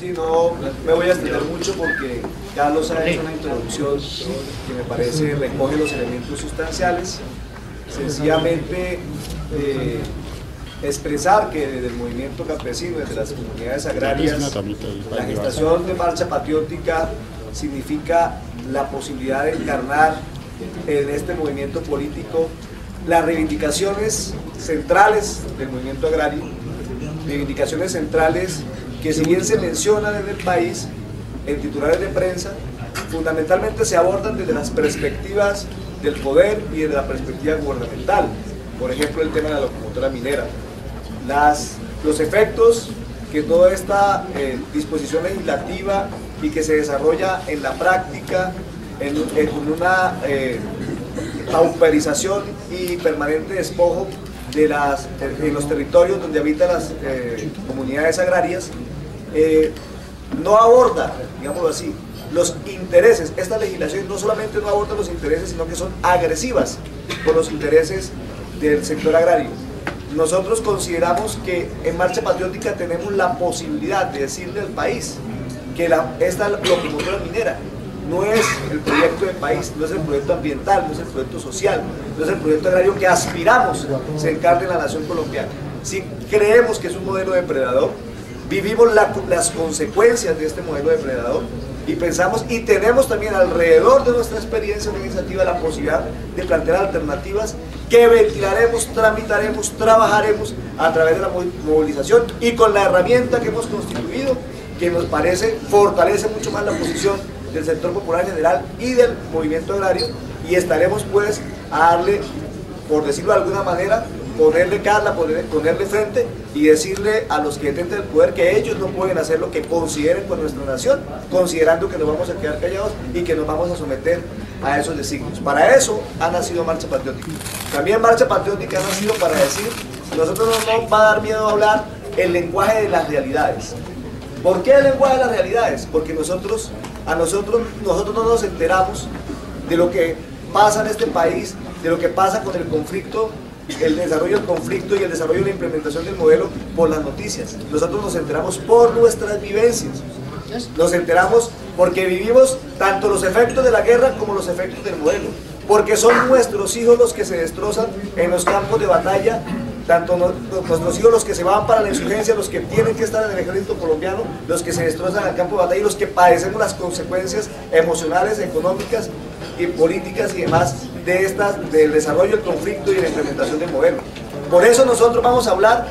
Sí, no me voy a extender mucho porque Carlos ha hecho una introducción que me parece recoge los elementos sustanciales. Sencillamente expresar que desde el movimiento campesino, desde las comunidades agrarias, la gestación de Marcha Patriótica significa la posibilidad de encarnar en este movimiento político las reivindicaciones centrales del movimiento agrario, reivindicaciones centrales que, si bien se mencionan en el país, en titulares de prensa, fundamentalmente se abordan desde las perspectivas del poder y desde la perspectiva gubernamental. Por ejemplo, el tema de la locomotora minera, los efectos que toda esta disposición legislativa y que se desarrolla en la práctica en una pauperización y permanente despojo en los territorios donde habitan las comunidades agrarias, no aborda, digámoslo así, los intereses. Esta legislación no solamente no aborda los intereses, sino que son agresivas con los intereses del sector agrario. Nosotros consideramos que en Marcha Patriótica tenemos la posibilidad de decirle al país que esta locomotora minera no es el proyecto del país, no es el proyecto ambiental, no es el proyecto social, no es el proyecto agrario que aspiramos se encarne en la nación colombiana. Si creemos que es un modelo depredador, vivimos las consecuencias de este modelo depredador y pensamos y tenemos también alrededor de nuestra experiencia organizativa la posibilidad de plantear alternativas que ventilaremos, tramitaremos, trabajaremos a través de la movilización y con la herramienta que hemos constituido, que nos parece fortalece mucho más la posición del sector popular en general y del movimiento agrario, y estaremos pues a darle, por decirlo de alguna manera, ponerle cara, ponerle frente y decirle a los que detentan el poder que ellos no pueden hacer lo que consideren con nuestra nación, considerando que nos vamos a quedar callados y que nos vamos a someter a esos designios. Para eso ha nacido Marcha Patriótica. También Marcha Patriótica ha nacido para decir, nosotros no nos va a dar miedo hablar el lenguaje de las realidades. ¿Por qué el lenguaje de las realidades? Porque nosotros no nos enteramos de lo que pasa en este país, de lo que pasa con el conflicto, el desarrollo del conflicto y el desarrollo de la implementación del modelo por las noticias. Nosotros nos enteramos por nuestras vivencias, nos enteramos porque vivimos tanto los efectos de la guerra como los efectos del modelo, porque son nuestros hijos los que se destrozan en los campos de batalla, tanto nuestros hijos los que se van para la insurgencia, los que tienen que estar en el ejército colombiano, los que se destrozan en el campo de batalla y los que padecemos las consecuencias emocionales, económicas y políticas y demás del desarrollo del conflicto y de la implementación del modelo. Por eso nosotros vamos a hablar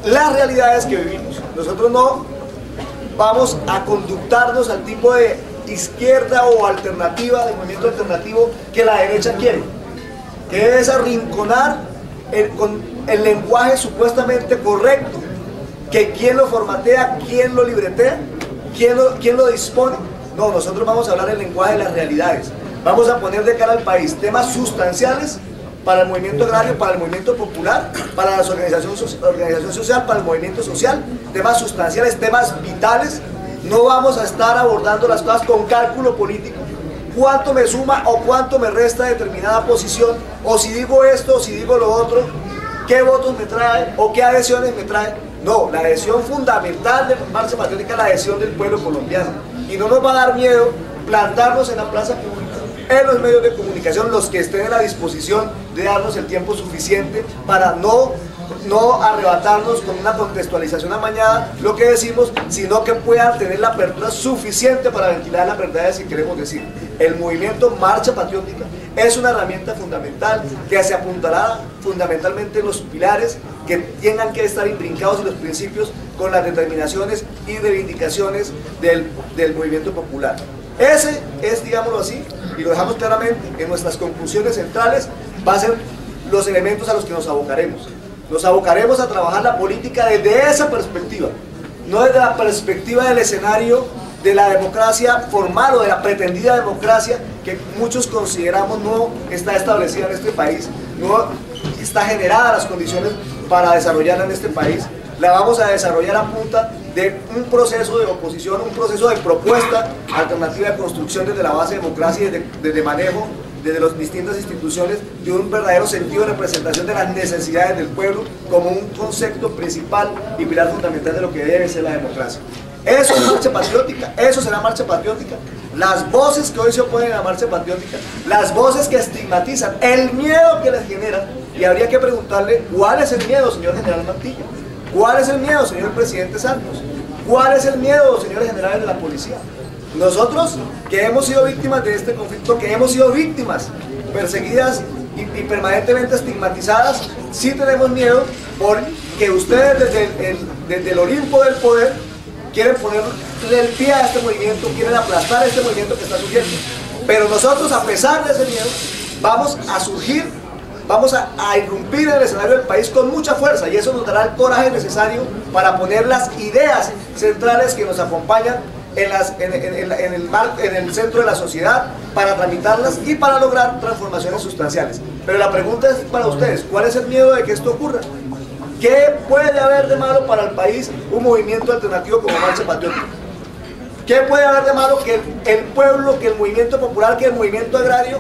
las realidades que vivimos. Nosotros no vamos a conductarnos al tipo de izquierda o alternativa, de movimiento alternativo que la derecha quiere, que es arrinconar con el lenguaje supuestamente correcto, que quién lo formatea, quién lo libretea, quién lo dispone. No, nosotros vamos a hablar el lenguaje de las realidades. Vamos a poner de cara al país temas sustanciales para el movimiento agrario, para el movimiento popular, para las organización social, para el movimiento social, temas sustanciales, temas vitales. No vamos a estar abordando las cosas con cálculo político, cuánto me suma o cuánto me resta determinada posición, o si digo esto o si digo lo otro, qué votos me trae o qué adhesiones me trae. No, la adhesión fundamental de Marcha Patriótica es la adhesión del pueblo colombiano, y no nos va a dar miedo plantarnos en la plaza pública, en los medios de comunicación, los que estén en la disposición de darnos el tiempo suficiente para no arrebatarnos con una contextualización amañada lo que decimos, sino que puedan tener la apertura suficiente para ventilar las verdades que queremos decir. El movimiento Marcha Patriótica es una herramienta fundamental que se apuntará fundamentalmente en los pilares que tengan que estar intrincados en los principios con las determinaciones y reivindicaciones del movimiento popular. Ese es, digámoslo así, y lo dejamos claramente en nuestras conclusiones centrales, va a ser los elementos a los que nos abocaremos. Nos abocaremos a trabajar la política desde esa perspectiva, no desde la perspectiva del escenario de la democracia formal o de la pretendida democracia que muchos consideramos no está establecida en este país, no está generada las condiciones para desarrollarla en este país. La vamos a desarrollar a punta de un proceso de oposición, un proceso de propuesta alternativa de construcción desde la base de democracia y desde manejo desde las distintas instituciones de un verdadero sentido de representación de las necesidades del pueblo como un concepto principal y pilar fundamental de lo que debe ser la democracia. Eso es marcha patriótica, eso será marcha patriótica. Las voces que hoy se oponen a la marcha patriótica, las voces que estigmatizan, el miedo que les generan, y habría que preguntarle cuál es el miedo, señor general Mantilla, cuál es el miedo, señor presidente Santos, cuál es el miedo, señores generales de la policía. Nosotros que hemos sido víctimas de este conflicto, que hemos sido víctimas perseguidas y permanentemente estigmatizadas, sí tenemos miedo porque ustedes desde el Olimpo del poder quieren ponerle el pie a este movimiento, quieren aplastar este movimiento que está surgiendo. Pero nosotros, a pesar de ese miedo, vamos a surgir, vamos a irrumpir en el escenario del país con mucha fuerza, y eso nos dará el coraje necesario para poner las ideas centrales que nos acompañan en el centro de la sociedad, para tramitarlas y para lograr transformaciones sustanciales. Pero la pregunta es para ustedes: ¿cuál es el miedo de que esto ocurra? ¿Qué puede haber de malo para el país un movimiento alternativo como Marcha Patriótica? ¿Qué puede haber de malo que el pueblo, que el movimiento popular, que el movimiento agrario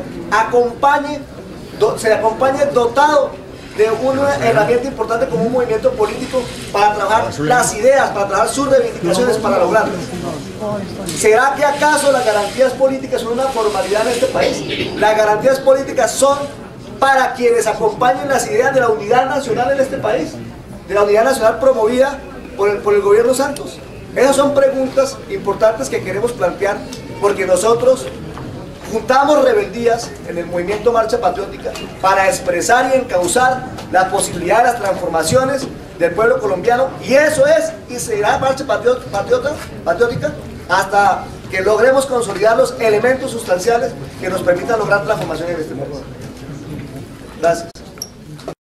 se acompañe dotado de una herramienta importante como un movimiento político para trabajar las ideas, para trabajar sus reivindicaciones, para lograrlas? ¿Será que acaso las garantías políticas son una formalidad en este país? Las garantías políticas son para quienes acompañen las ideas de la unidad nacional en este país, de la unidad nacional promovida por el gobierno Santos. Esas son preguntas importantes que queremos plantear, porque nosotros juntamos rebeldías en el movimiento Marcha Patriótica para expresar y encauzar la posibilidad de las transformaciones del pueblo colombiano, y eso es y será Marcha Patriótica hasta que logremos consolidar los elementos sustanciales que nos permitan lograr transformaciones en este país. Gracias.